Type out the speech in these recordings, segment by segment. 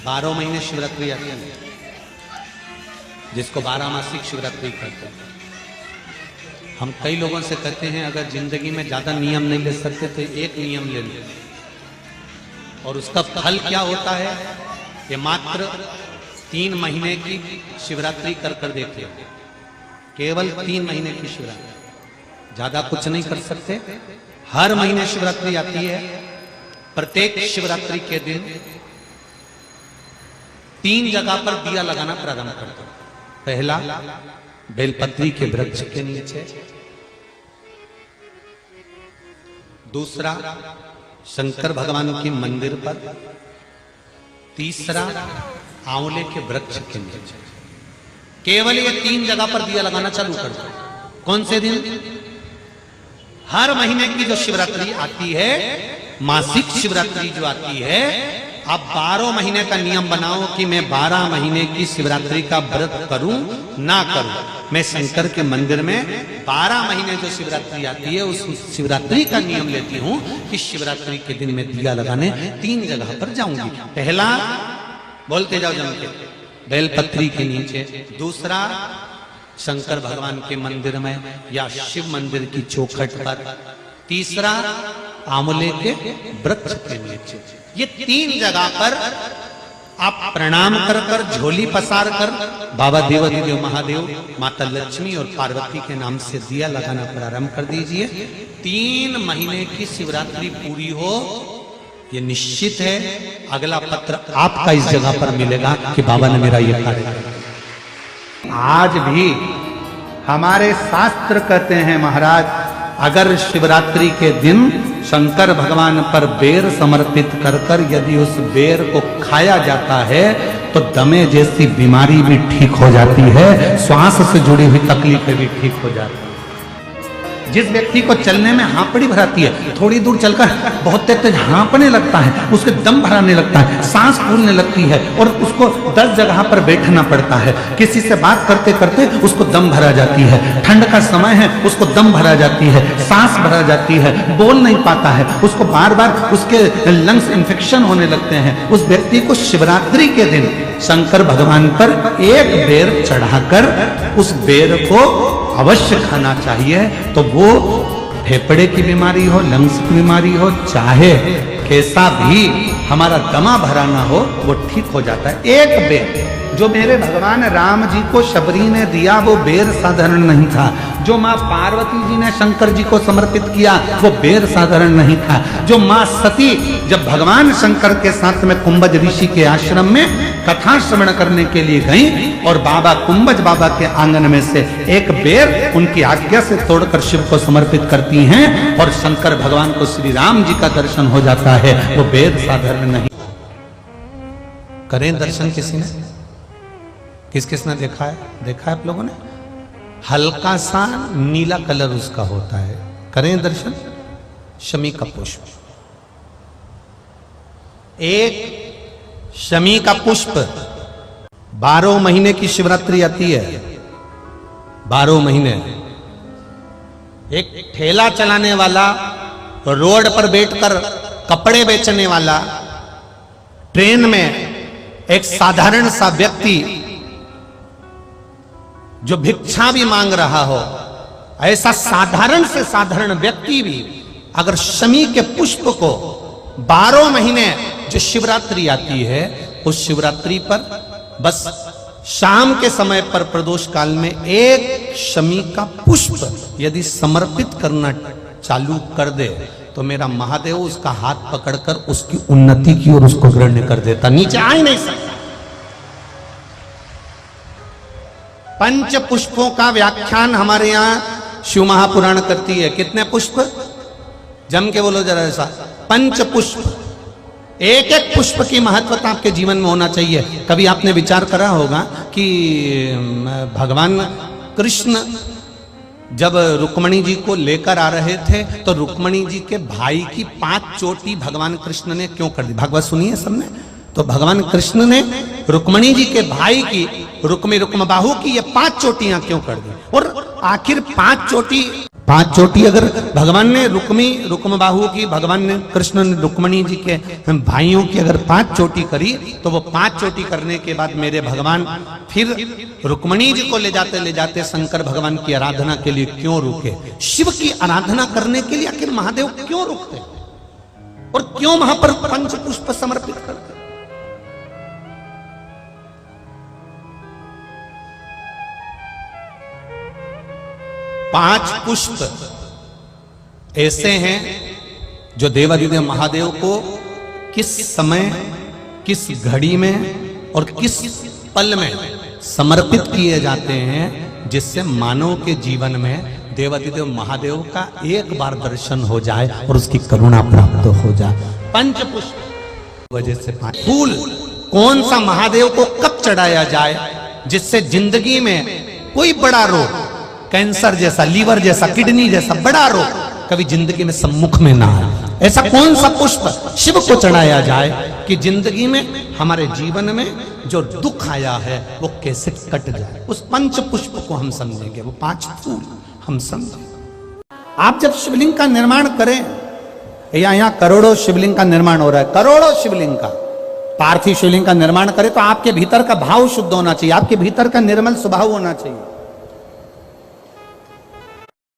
12 महीने शिवरात्रि आती है, जिसको 12 मासिक शिवरात्रि कहते हैं। हम कई लोगों से कहते हैं अगर जिंदगी में ज्यादा नियम नहीं ले सकते तो एक नियम ले लो, और उसका फल क्या होता है ये मात्र 3 महीने की शिवरात्रि कर कर देखिए। केवल 3 महीने की शिवरात्रि, ज्यादा कुछ नहीं कर सकते। हर महीने शिवरात्रि आती है। प्रत्येक शिवरात्रि के दिन 3 जगह पर दिया लगाना प्रारंभ करते हैं। पहला बेलपत्री के वृक्ष के नीचे, दूसरा शंकर भगवान के मंदिर पर, तीसरा आंवले के वृक्ष के नीचे। केवल ये 3 जगह पर दिया लगाना चालू कर दो। कौन से दिन? हर महीने की जो शिवरात्रि आती है, मासिक शिवरात्रि जो आती है, आप 12 महीने का नियम बनाओ कि मैं 12 महीने की शिवरात्रि का व्रत करूं ना करूं। मैं शंकर के मंदिर में 12 महीने जो शिवरात्रि आती है उस शिवरात्रि का नियम लेती हूं कि शिवरात्रि के दिन मैं दिया लगाने 3 जगह पर जाऊंगी। पहला बोलते जाओ जम के, बेलपत्री के नीचे, दूसरा शंकर भगवान के मंदिर में या शिव मंदिर की चौखट पर, तीसरा आंवले के वृक्ष के नीचे। ये 3 जगह पर आप प्रणाम कर कर, झोली पसार कर बाबा देवाधिदेव महादेव, माता लक्ष्मी और पार्वती के नाम से दिया लगाना प्रारंभ कर दीजिए। 3 महीने की शिवरात्रि पूरी हो, ये निश्चित है अगला पत्र आपका इस जगह पर मिलेगा कि बाबा ने मेरा ये कार्य किया। आज भी हमारे शास्त्र कहते हैं महाराज, अगर शिवरात्रि के दिन शंकर भगवान पर बेर समर्पित कर कर यदि उस बेर को खाया जाता है तो दमे जैसी बीमारी भी ठीक हो जाती है, श्वास से जुड़ी हुई तकलीफें भी ठीक हो जाती है। जिस व्यक्ति को चलने में हाँपड़ी भराती है, थोड़ी दूर चलकर बहुत तेज हाँपने लगता है, उसके दम भराने लगता है, सांस फूलने लगती है और उसको 10 जगह पर बैठना पड़ता है। किसी से बात करते करते उसको दम भरा जाती है, ठंड का समय है उसको दम भरा जाती है, सांस भरा जाती है, बोल नहीं पाता है, उसको बार बार उसके लंग्स इन्फेक्शन होने लगते हैं। उस व्यक्ति को शिवरात्रि के दिन शंकर भगवान पर एक बेर चढ़ाकर उस बेर को अवश्य खाना चाहिए। तो वो फेफड़े की बीमारी हो, लंग्स की बीमारी हो, चाहे कैसा भी हमारा दमा भरा ना हो, वो ठीक हो जाता है। एक बेर जो मेरे भगवान राम जी को शबरी ने दिया वो बेर साधारण नहीं था। जो माँ पार्वती जी ने शंकर जी को समर्पित किया वो बेर साधारण नहीं था। जो माँ सती जब भगवान शंकर के साथ में कुंभज ऋषि के आश्रम में कथा श्रवण करने के लिए गई और बाबा कुंभज बाबा के आंगन में से एक बेर उनकी आज्ञा से तोड़कर शिव को समर्पित करती हैं और शंकर भगवान को श्री राम जी का दर्शन हो जाता है। वो बेर साधारण नहीं। करें दर्शन किसी ने? किस किसने देखा है? देखा है आप लोगों ने? हल्का सा नीला कलर उसका होता है। करें दर्शन। शमी का पुष्प, एक शमी का पुष्प 12 महीने की शिवरात्रि आती है। 12 महीने एक ठेला चलाने वाला, रोड पर बैठकर कपड़े बेचने वाला, ट्रेन में एक साधारण सा व्यक्ति जो भिक्षा भी मांग रहा हो, ऐसा साधारण से साधारण व्यक्ति भी अगर शमी के पुष्प को 12 महीने जो शिवरात्रि आती है उस शिवरात्रि पर बस शाम के समय पर प्रदोष काल में एक शमी का पुष्प यदि समर्पित करना चालू कर दे तो मेरा महादेव उसका हाथ पकड़कर उसकी उन्नति की ओर उसको ग्रहण कर देता, नीचे आ ही नहीं सकता। 5 पुष्पों का व्याख्यान हमारे यहाँ शिव महापुराण करती है। कितने पुष्प? जम के बोलो जरा ऐसा। 5 पुष्प। एक एक पुष्प की महत्वता आपके जीवन में होना चाहिए। कभी आपने विचार करा होगा कि भगवान कृष्ण जब रुक्मणी जी को लेकर आ रहे थे तो रुक्मणी जी के भाई की 5 चोटी भगवान कृष्ण ने क्यों कर दी? भागवत सुनिए सबने। तो भगवान कृष्ण ने रुक्मणी जी के भाई की रुक्म बाहु की ये 5 चोटियां क्यों कर दी? और आखिर 5 चोटी 5 चोटी अगर भगवान ने रुक्मबाहु की, भगवान ने कृष्ण ने रुक्मणी जी के भाइयों की अगर 5 चोटी करी, तो वो 5 चोटी करने के बाद मेरे भगवान फिर रुक्मणी जी को ले जाते शंकर भगवान की आराधना के लिए क्यों रुके? शिव की आराधना करने के लिए आखिर महादेव क्यों रुकते और क्यों वहां पर पंच पुष्प समर्पित करते? पांच पुष्प ऐसे हैं जो देवादिदेव महादेव को किस समय, किस घड़ी में और किस पल में समर्पित किए जाते हैं, जिससे मानव के जीवन में देवादिदेव महादेव का एक बार दर्शन हो जाए और उसकी करुणा प्राप्त हो जाए। पंच पुष्प वजह से फूल कौन सा महादेव को कब चढ़ाया जाए जिससे जिंदगी में कोई बड़ा रोग, कैंसर जैसा, लीवर जैसा, किडनी जैसा बड़ा रोग कभी जिंदगी में सम्मुख में ना आए। ऐसा कौन सा पुष्प शिव को चढ़ाया जाए कि जिंदगी में, हमारे जीवन में जो दुख आया है वो कैसे कट जाए। उस पंच पुष्प को हम समझेंगे, वो 5 फूल हम समझेंगे। आप जब शिवलिंग का निर्माण करें, यहाँ करोड़ों शिवलिंग का निर्माण हो रहा है, करोड़ों शिवलिंग का, पार्थिव शिवलिंग का निर्माण करें तो आपके भीतर का भाव शुद्ध होना चाहिए, आपके भीतर का निर्मल स्वभाव होना चाहिए।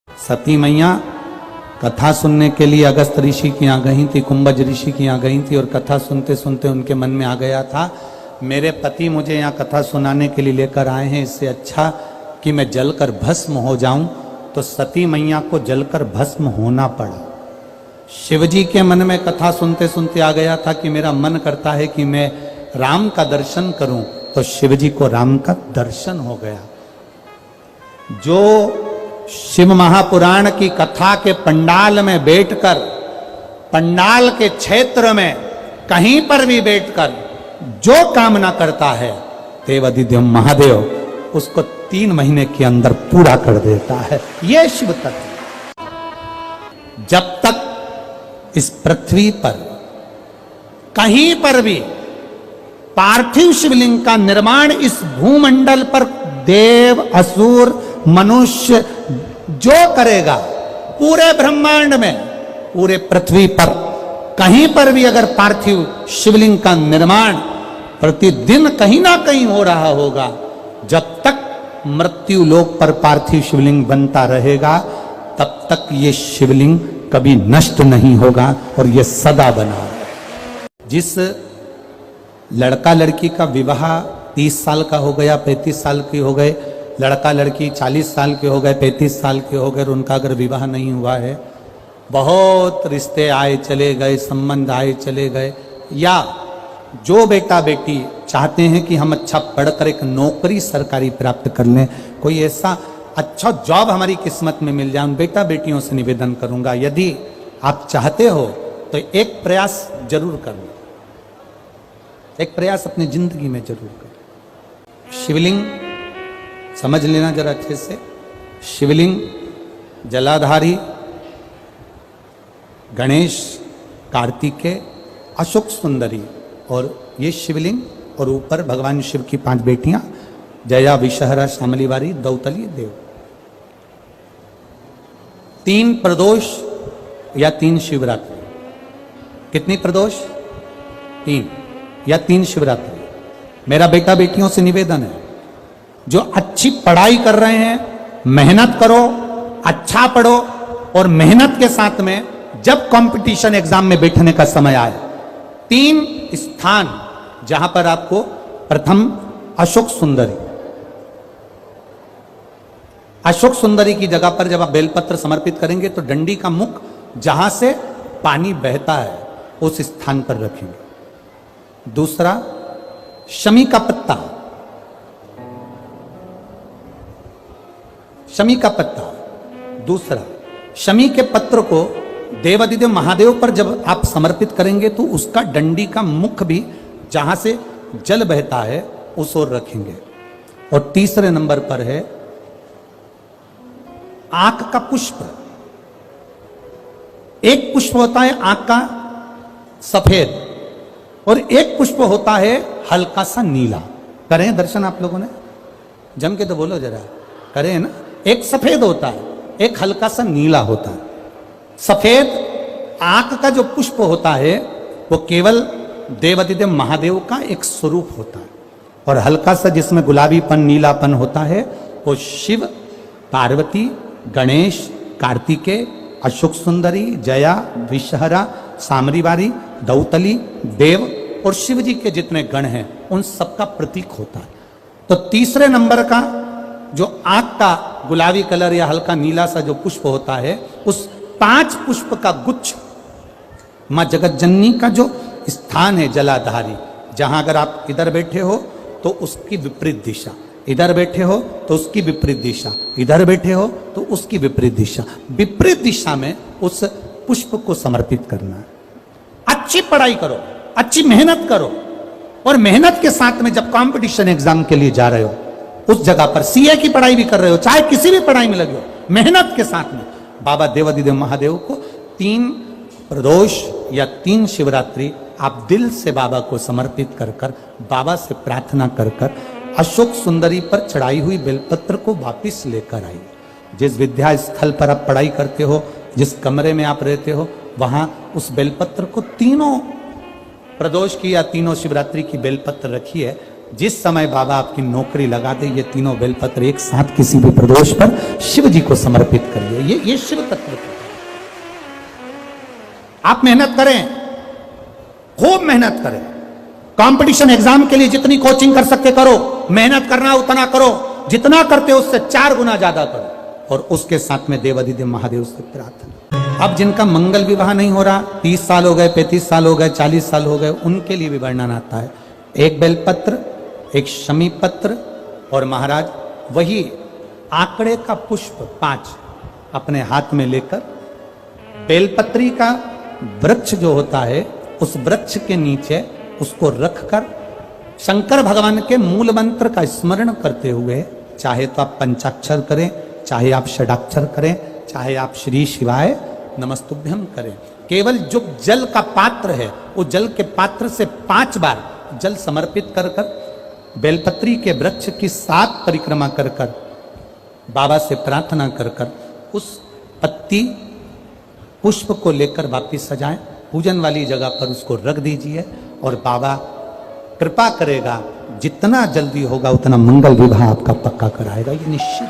सती मैया कथा सुनने के लिए अगस्त ऋषि की यहाँ गई थी, कुंभज ऋषि की यहाँ गई थी, और कथा सुनते सुनते उनके मन में आ गया था, मेरे पति मुझे यहाँ कथा सुनाने के लिए लेकर आए हैं, इससे अच्छा कि मैं जलकर भस्म हो जाऊं। तो सती मैया को जलकर भस्म होना पड़ा। शिवजी के मन में कथा सुनते सुनते आ गया था कि मेरा मन करता है कि मैं राम का दर्शन करूं, तो शिवजी को राम का दर्शन हो गया। जो शिव महापुराण की कथा के पंडाल में बैठकर, पंडाल के क्षेत्र में कहीं पर भी बैठकर जो कामना करता है, देवादिदेव महादेव उसको 3 महीने के अंदर पूरा कर देता है। यह शिव तत्व। जब तक इस पृथ्वी पर कहीं पर भी पार्थिव शिवलिंग का निर्माण इस भूमंडल पर देव, असुर, मनुष्य जो करेगा, पूरे ब्रह्मांड में, पूरे पृथ्वी पर कहीं पर भी अगर पार्थिव शिवलिंग का निर्माण प्रतिदिन कहीं ना कहीं हो रहा होगा, जब तक मृत्यु लोक पर पार्थिव शिवलिंग बनता रहेगा, तब तक ये शिवलिंग कभी नष्ट नहीं होगा और ये सदा बना। जिस लड़का लड़की का विवाह 30 साल का हो गया, 35 साल की हो गए, लड़का लड़की 40 साल के हो गए, 35 साल के हो गए, और उनका अगर विवाह नहीं हुआ है, बहुत रिश्ते आए चले गए, संबंध आए चले गए, या जो बेटा बेटी चाहते हैं कि हम अच्छा पढ़कर एक नौकरी सरकारी प्राप्त कर लें, कोई ऐसा अच्छा जॉब हमारी किस्मत में मिल जाए, उन बेटा बेटियों से निवेदन करूंगा, यदि आप चाहते हो तो एक प्रयास जरूर करना, एक प्रयास अपनी जिंदगी में जरूर करें। शिवलिंग समझ लेना जरा अच्छे से। शिवलिंग जलाधारी गणेश, कार्तिकेय, अशोक सुंदरी, और ये शिवलिंग, और ऊपर भगवान शिव की 5 बेटियां, जया, विषहरा, श्यामली बारी, दौतली, देव। 3 प्रदोष या 3 शिवरात्रि। कितनी प्रदोष? 3 या 3 शिवरात्रि। मेरा बेटा बेटियों से निवेदन है, जो अच्छी पढ़ाई कर रहे हैं, मेहनत करो, अच्छा पढ़ो, और मेहनत के साथ में जब कंपटीशन एग्जाम में बैठने का समय आए, 3 स्थान जहां पर आपको, प्रथम अशोक सुंदरी, अशोक सुंदरी की जगह पर जब आप बेलपत्र समर्पित करेंगे तो डंडी का मुख जहां से पानी बहता है उस स्थान पर रखेंगे। दूसरा, शमी का पत्ता, शमी का पत्ता। दूसरा, शमी के पत्र को देवादिदेव महादेव पर जब आप समर्पित करेंगे तो उसका डंडी का मुख भी जहां से जल बहता है उस ओर रखेंगे। और तीसरे नंबर पर है आंख का पुष्प। एक पुष्प होता है आंख का सफेद, और एक पुष्प होता है हल्का सा नीला। करें दर्शन आप लोगों ने? जम के तो बोलो जरा, करें ना। एक सफेद होता है एक हल्का सा नीला होता है। सफेद आंख का जो पुष्प होता है वो केवल देवाधिदेव महादेव का एक स्वरूप होता है, और हल्का सा जिसमें गुलाबीपन नीलापन होता है वो शिव, पार्वती, गणेश, कार्तिकेय, अशोक सुंदरी, जया, विषहरा, सामरीवारी, दौतली, देव और शिव जी के जितने गण हैं उन सबका प्रतीक होता है। तो तीसरे नंबर का जो आंख का गुलाबी कलर या हल्का नीला सा जो पुष्प होता है, उस 5 पुष्प का गुच्छ मां जगतजननी का जो स्थान है जलाधारी, जहां अगर आप इधर बैठे हो तो उसकी विपरीत दिशा, इधर बैठे हो तो उसकी विपरीत दिशा, इधर बैठे हो तो उसकी विपरीत दिशा, विपरीत दिशा में उस पुष्प को समर्पित करना है। अच्छी पढ़ाई करो, अच्छी मेहनत करो, और मेहनत के साथ में जब कंपटीशन एग्जाम के लिए जा रहे हो, उस जगह पर सीए की पढ़ाई भी कर रहे हो, चाहे किसी भी पढ़ाई में लगे हो, मेहनत के साथ में बाबा देवाधिदेव महादेव को 3 प्रदोष या 3 शिवरात्रि आप दिल से बाबा को समर्पित कर कर, बाबा से प्रार्थना कर कर अशोक सुंदरी पर चढ़ाई हुई बेलपत्र को वापिस लेकर आइए। जिस विद्या स्थल पर आप पढ़ाई करते हो, जिस कमरे में आप रहते हो, वहां उस बेलपत्र को 3 प्रदोष की या 3 शिवरात्रि की बेलपत्र रखिए। जिस समय बाबा आपकी नौकरी लगा दे, ये 3 बेलपत्र एक साथ किसी भी प्रदोष पर शिव जी को समर्पित करिए। ये शिव तत्व है। आप मेहनत करें, खूब मेहनत करें, कंपटीशन एग्जाम के लिए जितनी कोचिंग कर सकते करो, मेहनत करना उतना करो, जितना करते हो उससे 4 गुना ज्यादा करो, और उसके साथ में देवाधिदेव महादेव से प्रार्थना। अब जिनका मंगल विवाह नहीं हो रहा, 30 साल हो गए, 35 साल हो गए, 40 साल हो गए, उनके लिए भी वर्णन आता है। एक बेलपत्र, एक शमी पत्र, और महाराज वही आंकड़े का पुष्प 5 अपने हाथ में लेकर, बेलपत्री का वृक्ष जो होता है उस वृक्ष के नीचे उसको रखकर शंकर भगवान के मूल मंत्र का स्मरण करते हुए, चाहे तो आप पंचाक्षर करें, चाहे आप षडाक्षर करें, चाहे आप श्री शिवाय नमस्तुभ्यम करें, केवल जो जल का पात्र है वो जल के पात्र से 5 बार जल समर्पित कर कर, बेलपत्री के वृक्ष की 7 परिक्रमा कर कर, बाबा से प्रार्थना कर कर, उस पत्ती पुष्प को लेकर वापिस सजाएं, पूजन वाली जगह पर उसको रख दीजिए, और बाबा कृपा करेगा, जितना जल्दी होगा उतना मंगल विवाह आपका पक्का कराएगा, ये निश्चित।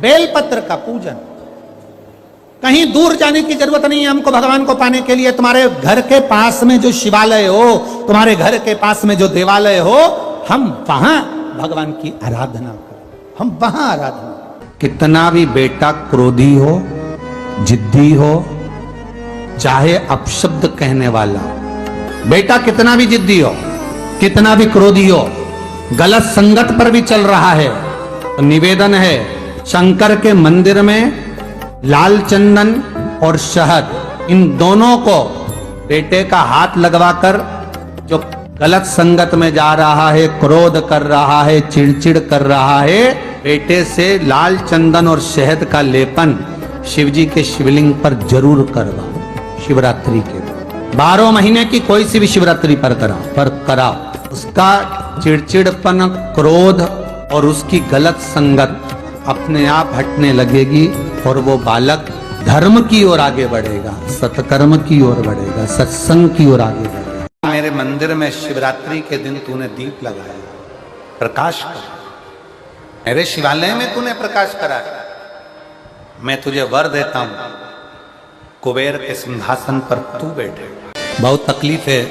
बेलपत्र का पूजन, कहीं दूर जाने की जरूरत नहीं है हमको भगवान को पाने के लिए। तुम्हारे घर के पास में जो शिवालय हो, तुम्हारे घर के पास में जो देवालय हो, हम वहां भगवान की आराधना करें, हम वहां आराधना करें। कितना भी बेटा क्रोधी हो, जिद्दी हो, चाहे अपशब्द कहने वाला, बेटा कितना भी जिद्दी हो, कितना भी क्रोधी हो, गलत संगत पर भी चल रहा है, तो निवेदन है शंकर के मंदिर में लाल चंदन और शहद, इन दोनों को बेटे का हाथ लगवाकर, जो गलत संगत में जा रहा है, क्रोध कर रहा है, चिड़चिड़ कर रहा है, बेटे से लाल चंदन और शहद का लेपन शिवजी के शिवलिंग पर जरूर करवाओ। शिवरात्रि के 12 महीने की कोई सी भी शिवरात्रि पर कराओ, उसका चिड़चिड़पन, क्रोध और उसकी गलत संगत अपने आप हटने लगेगी, और वो बालक धर्म की ओर आगे बढ़ेगा, सत्कर्म की ओर बढ़ेगा, सत्संग की ओर आगे बढ़ेगा। मेरे मंदिर में शिवरात्रि के दिन तूने दीप लगाया, प्रकाश कर, मेरे शिवालय में तूने प्रकाश करा, मैं तुझे वर देता हूं, कुबेर के सिंहासन पर तू बैठे। बहुत तकलीफ है,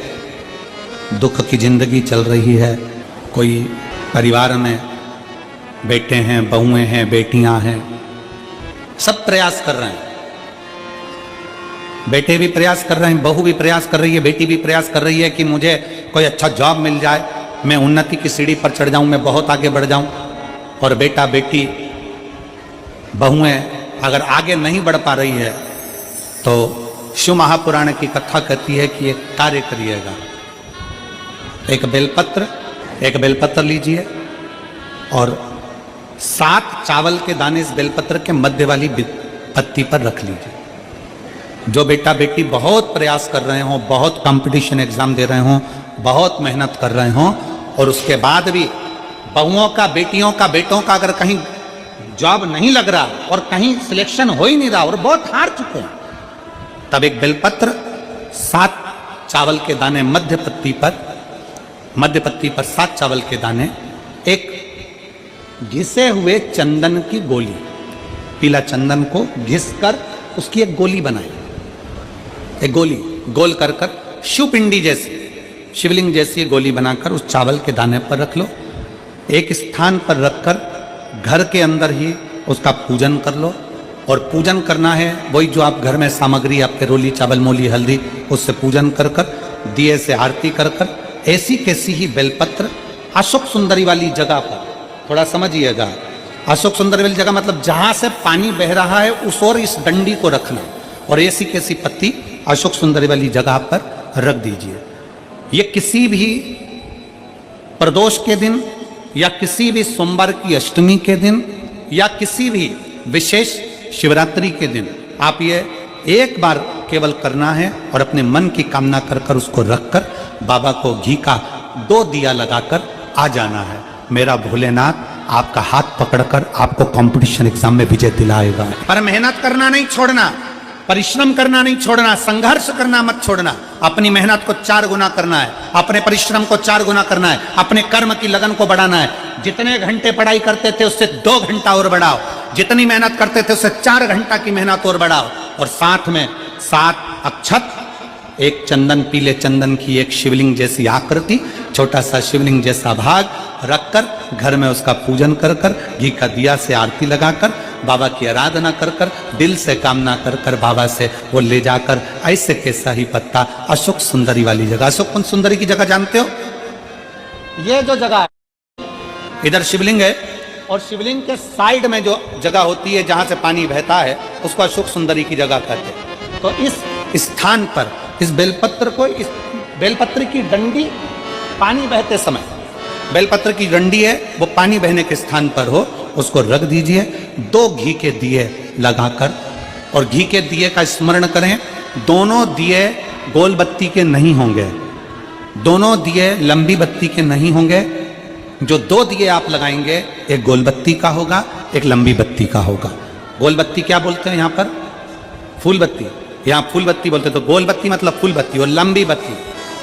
दुख की जिंदगी चल रही है, कोई परिवार में बेटे हैं, बहुएं हैं, बेटियां हैं, सब प्रयास कर रहे हैं, बेटे भी प्रयास कर रहे हैं, बहू भी प्रयास कर रही है, बेटी भी प्रयास कर रही है कि मुझे कोई अच्छा जॉब मिल जाए, मैं उन्नति की सीढ़ी पर चढ़ जाऊं, मैं बहुत आगे बढ़ जाऊं। और बेटा बेटी बहुएं अगर आगे नहीं बढ़ पा रही है तो शिव महापुराण की कथा कहती है कि एक कार्य करिएगा, एक बेलपत्र लीजिए और 7 चावल के दाने इस बेलपत्र के मध्य वाली पत्ती पर रख लीजिए। जो बेटा बेटी बहुत प्रयास कर रहे हों, बहुत कंपटीशन एग्जाम दे रहे हों, बहुत मेहनत कर रहे हों, और उसके बाद भी बहुओं का, बेटियों का, बेटों का अगर कहीं जॉब नहीं लग रहा और कहीं सिलेक्शन हो ही नहीं रहा और बहुत हार चुके हैं, तब एक बेलपत्र 7 चावल के दाने मध्य पत्ती पर 7 चावल के दाने, एक घिसे हुए चंदन की गोली, पीला चंदन को घिसकर उसकी एक गोली बनाई, एक गोली गोल कर शिवपिंडी जैसी, शिवलिंग जैसी गोली बनाकर उस चावल के दाने पर रख लो। एक स्थान पर रखकर घर के अंदर ही उसका पूजन कर लो। और पूजन करना है वही जो आप घर में सामग्री आपके रोली चावल मोली हल्दी, उससे पूजन कर दिए से आरती कर ऐसी कैसी ही बेलपत्र अशोक सुंदरी वाली जगह पर, थोड़ा समझिएगा, अशोक सुंदरी वाली जगह मतलब जहां से पानी बह रहा है उस और इस डंडी को रखना और ऐसी कैसी पत्ती अशोक सुंदरी वाली जगह पर रख दीजिए। ये किसी भी प्रदोष के दिन या किसी भी सोमवार की अष्टमी के दिन या किसी भी विशेष शिवरात्रि के दिन आप ये एक बार केवल करना है और अपने मन की कामना कर उसको रखकर बाबा को घी का 2 दिया लगाकर आ जाना है। मेरा भोलेनाथ आपका हाथ पकड़कर आपको कंपटीशन एग्जाम में विजय दिलाएगा। पर मेहनत करना नहीं छोड़ना, परिश्रम करना नहीं छोड़ना, संघर्ष करना मत छोड़ना। अपनी मेहनत को 4 गुना करना है, अपने परिश्रम को 4 गुना करना है, अपने कर्म की लगन को बढ़ाना है। जितने घंटे पढ़ाई करते थे उससे 2 घंटा और बढ़ाओ, जितनी मेहनत करते थे उससे 4 घंटा की मेहनत और बढ़ाओ। और साथ में 7 अक्षत, एक चंदन, पीले चंदन की एक शिवलिंग जैसी आकृति, छोटा सा शिवलिंग जैसा भाग रखकर घर में उसका पूजन कर घी का दिया से आरती लगाकर बाबा की आराधना कर दिल से कामना कर बाबा से वो ले जाकर ऐसे कैसा ही पत्ता अशोक सुंदरी वाली जगह, अशोक सुंदरी की जगह जानते हो, ये जो जगह है इधर शिवलिंग है और शिवलिंग के साइड में जो जगह होती है जहां से पानी बहता है उसको अशोक सुंदरी की जगह कहते हैं। तो इस स्थान पर इस बेलपत्र को, इस बेलपत्र की डंडी पानी बहते समय, बेलपत्र की डंडी है वो पानी बहने के स्थान पर हो, उसको रख दीजिए। 2 घी के दिए लगाकर और घी के दिए का स्मरण करें। दोनों दिए गोल बत्ती के नहीं होंगे, दोनों दिए लंबी बत्ती के नहीं होंगे। जो 2 दिए आप लगाएंगे एक गोल बत्ती का होगा, एक लंबी बत्ती का होगा। गोल बत्ती क्या बोलते हैं यहाँ पर? फूल बत्ती, यहाँ फूल बत्ती बोलते, तो गोल बत्ती मतलब फूल बत्ती और लंबी बत्ती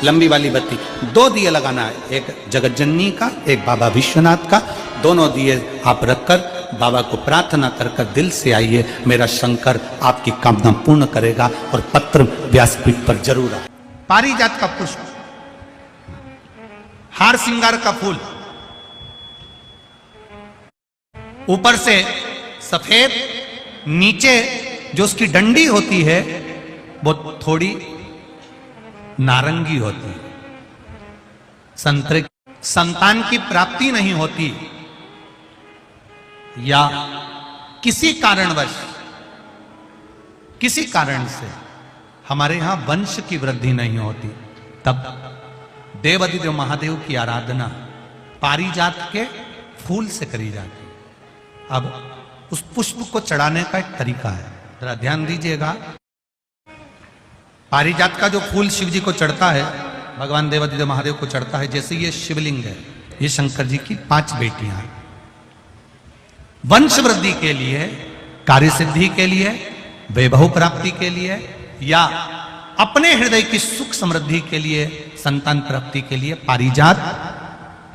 लंबी वाली बत्ती। 2 दिए लगाना है, एक जगत जननी का, एक बाबा विश्वनाथ का। दोनों दिए आप रखकर बाबा को प्रार्थना कर दिल से आइए, मेरा शंकर आपकी कामना पूर्ण करेगा। और पत्र व्यासपीठ पर जरूर आए। पारिजात का पुष्प, हार श्रृंगार का फूल, ऊपर से सफेद, नीचे जो उसकी डंडी होती है वो थोड़ी नारंगी होती है। संतरे संतान की प्राप्ति नहीं होती या किसी कारणवश, किसी कारण से हमारे यहां वंश की वृद्धि नहीं होती, तब देवाधिदेव महादेव की आराधना पारिजात के फूल से करी जाती है। अब उस पुष्प को चढ़ाने का एक तरीका है, जरा ध्यान दीजिएगा। पारिजात का जो फूल शिव जी को चढ़ता है, भगवान देवाधिदेव महादेव को चढ़ता है, जैसे ये शिवलिंग है, ये शंकर जी की 5 बेटियां हैं। वंश वृद्धि के लिए, कार्य सिद्धि के लिए, वैभव प्राप्ति के लिए या अपने हृदय की सुख समृद्धि के लिए, संतान प्राप्ति के लिए पारिजात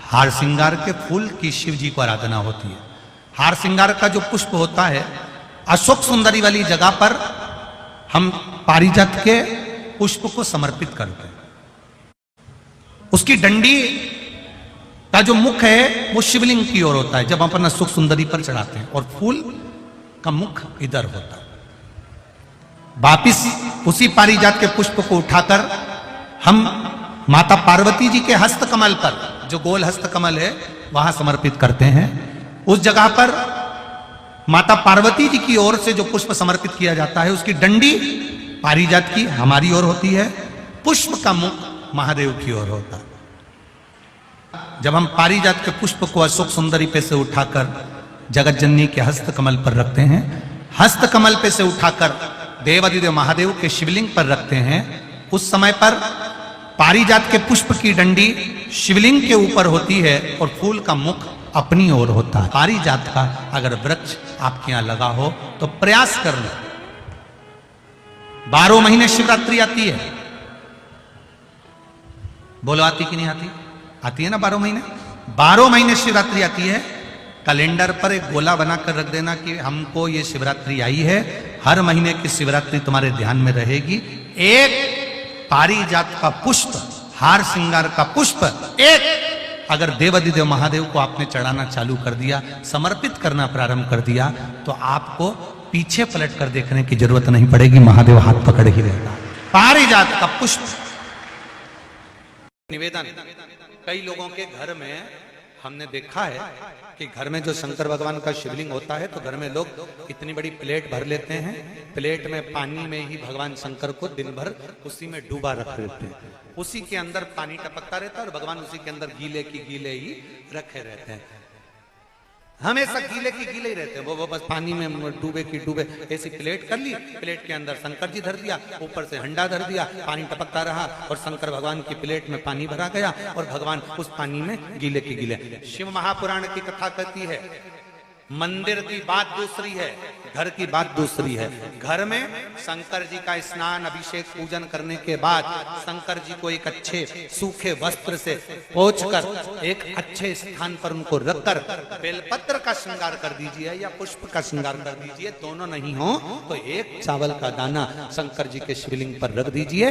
हार श्रृंगार के फूल की शिव जी को आराधना होती है। हार श्रृंगार का जो पुष्प होता है, अशोक सुंदरी वाली जगह पर हम पारिजात के पुष्प को समर्पित करते हैं। उसकी डंडी का जो मुख है वो शिवलिंग की ओर होता है जब हम अपना अशोक सुंदरी पर चढ़ाते हैं, और फूल का मुख इधर होता है। वापिस उसी पारिजात के पुष्प को उठाकर हम माता पार्वती जी के हस्त कमल पर, जो गोल हस्त कमल है, वहां समर्पित करते हैं। उस जगह पर माता पार्वती जी की ओर से जो पुष्प समर्पित किया जाता है, उसकी डंडी पारिजात की हमारी ओर होती है, पुष्प का मुख महादेव की ओर होता है। जब हम पारिजात के पुष्प को अशोक सुंदरी पे से उठाकर जगत जननी के हस्त कमल पर रखते हैं, हस्त कमल पे से उठाकर देवाधिदेव महादेव के शिवलिंग पर रखते हैं, उस समय पर पारिजात के पुष्प की डंडी शिवलिंग के ऊपर होती है और फूल का मुख अपनी ओर होता है। पारिजात का अगर वृक्ष आपके यहां लगा हो तो प्रयास कर लो। 12 महीने शिवरात्रि आती है, बोलो आती कि नहीं आती? आती है ना 12 महीने। 12 महीने शिवरात्रि आती है। कैलेंडर पर एक गोला बनाकर रख देना कि हमको ये शिवरात्रि आई है, हर महीने की शिवरात्रि तुम्हारे ध्यान में रहेगी। एक पारिजात का पुष्प, हार श्रृंगार का पुष्प एक अगर देवाधिदेव महादेव को आपने चढ़ाना चालू कर दिया, समर्पित करना प्रारंभ कर दिया, तो आपको पीछे पलट कर देखने की जरूरत नहीं पड़ेगी, महादेव हाथ पकड़ ही रहता। पारिजात का पुष्प। निवेदन, कई लोगों के घर में हमने देखा है कि घर में जो शंकर भगवान का शिवलिंग होता है तो घर में लोग इतनी बड़ी प्लेट भर लेते हैं, प्लेट में पानी में ही भगवान शंकर को दिन भर उसी में डूबा रख देते हैं, उसी के अंदर पानी टपकता रहता है और भगवान उसी के अंदर गीले की गीले ही रखे रहते हैं, हमेशा गीले की गीले ही रहते हैं। वो बस पानी में डूबे की डूबे। ऐसी प्लेट कर ली, प्लेट के अंदर शंकर जी धर दिया, ऊपर से हंडा धर दिया, पानी टपकता रहा और शंकर भगवान की प्लेट में पानी भरा गया और भगवान उस पानी में गीले की गीले। शिव महापुराण की कथा कहती है, मंदिर की बात दूसरी है, घर की बात दूसरी है। घर में शंकर जी का स्नान अभिषेक पूजन करने के बाद शंकर जी को एक अच्छे सूखे वस्त्र से पोंछकर एक अच्छे स्थान पर उनको रखकर बेलपत्र का श्रृंगार कर दीजिए या पुष्प का श्रृंगार कर दीजिए। दोनों नहीं हो तो एक चावल का दाना शंकर जी के शिवलिंग पर रख दीजिए।